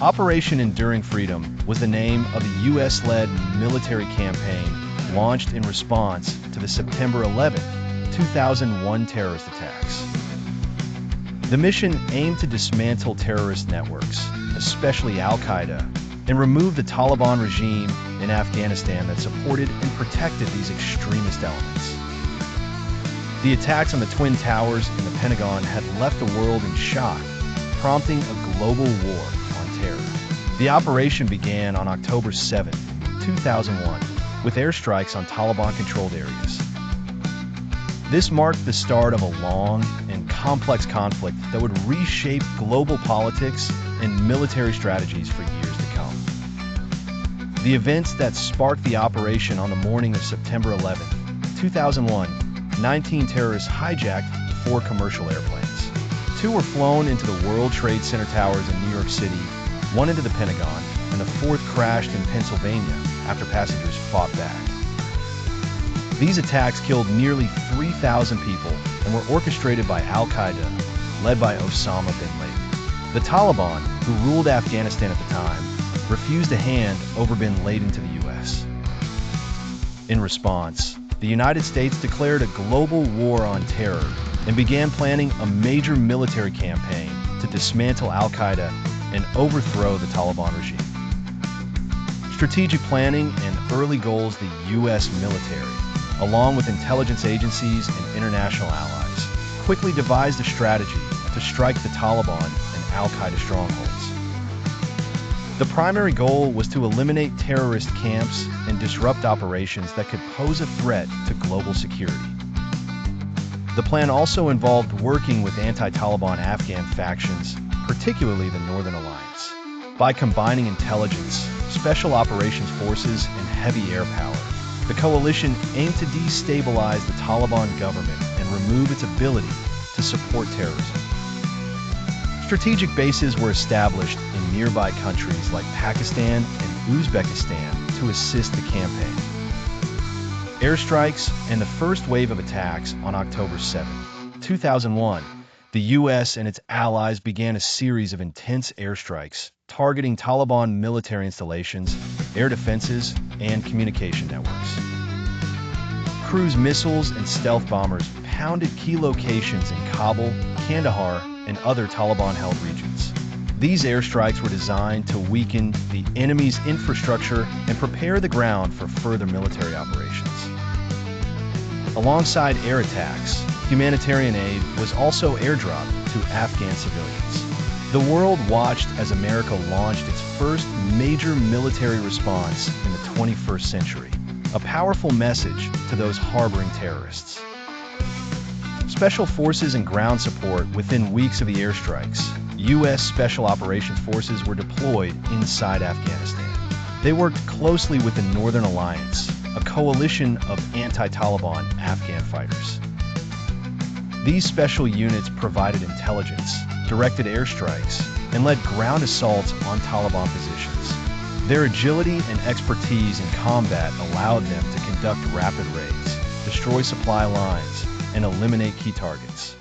Operation Enduring Freedom was the name of a U.S.-led military campaign launched in response to the September 11, 2001 terrorist attacks. The mission aimed to dismantle terrorist networks, especially Al-Qaeda, and remove the Taliban regime in Afghanistan that supported and protected these extremist elements. The attacks on the Twin Towers and the Pentagon had left the world in shock, prompting a global war on terror. The operation began on October 7, 2001, with airstrikes on Taliban-controlled areas. This marked the start of a long and complex conflict that would reshape global politics and military strategies for years to come. The events that sparked the operation on the morning of September 11, 2001, 19 terrorists hijacked 4 commercial airplanes. 2 were flown into the World Trade Center towers in New York City, 1 into the Pentagon, and the 4th crashed in Pennsylvania after passengers fought back. These attacks killed nearly 3,000 people and were orchestrated by Al-Qaeda, led by Osama bin Laden. The Taliban, who ruled Afghanistan at the time, refused to hand over bin Laden to the U.S. In response, the United States declared a global war on terror and began planning a major military campaign to dismantle Al-Qaeda and overthrow the Taliban regime. Strategic planning and early goals the U.S. military, along with intelligence agencies and international allies, quickly devised a strategy to strike the Taliban and Al-Qaeda strongholds. The primary goal was to eliminate terrorist camps and disrupt operations that could pose a threat to global security. The plan also involved working with anti-Taliban Afghan factions, particularly the Northern Alliance. By combining intelligence, special operations forces, and heavy air power, the coalition aimed to destabilize the Taliban government and remove its ability to support terrorism. Strategic bases were established in nearby countries like Pakistan and Uzbekistan to assist the campaign. Airstrikes and the first wave of attacks on October 7, 2001, the U.S. and its allies began a series of intense airstrikes targeting Taliban military installations, air defenses, and communication networks. Cruise missiles and stealth bombers pounded key locations in Kabul, Kandahar, and other Taliban-held regions. These airstrikes were designed to weaken the enemy's infrastructure and prepare the ground for further military operations. Alongside air attacks, humanitarian aid was also airdropped to Afghan civilians. The world watched as America launched its first major military response in the 21st century, a powerful message to those harboring terrorists. Special forces and ground support within weeks of the airstrikes, U.S. Special Operations Forces were deployed inside Afghanistan. They worked closely with the Northern Alliance, a coalition of anti-Taliban Afghan fighters. These special units provided intelligence, directed airstrikes, and led ground assaults on Taliban positions. Their agility and expertise in combat allowed them to conduct rapid raids, destroy supply lines, and eliminate key targets.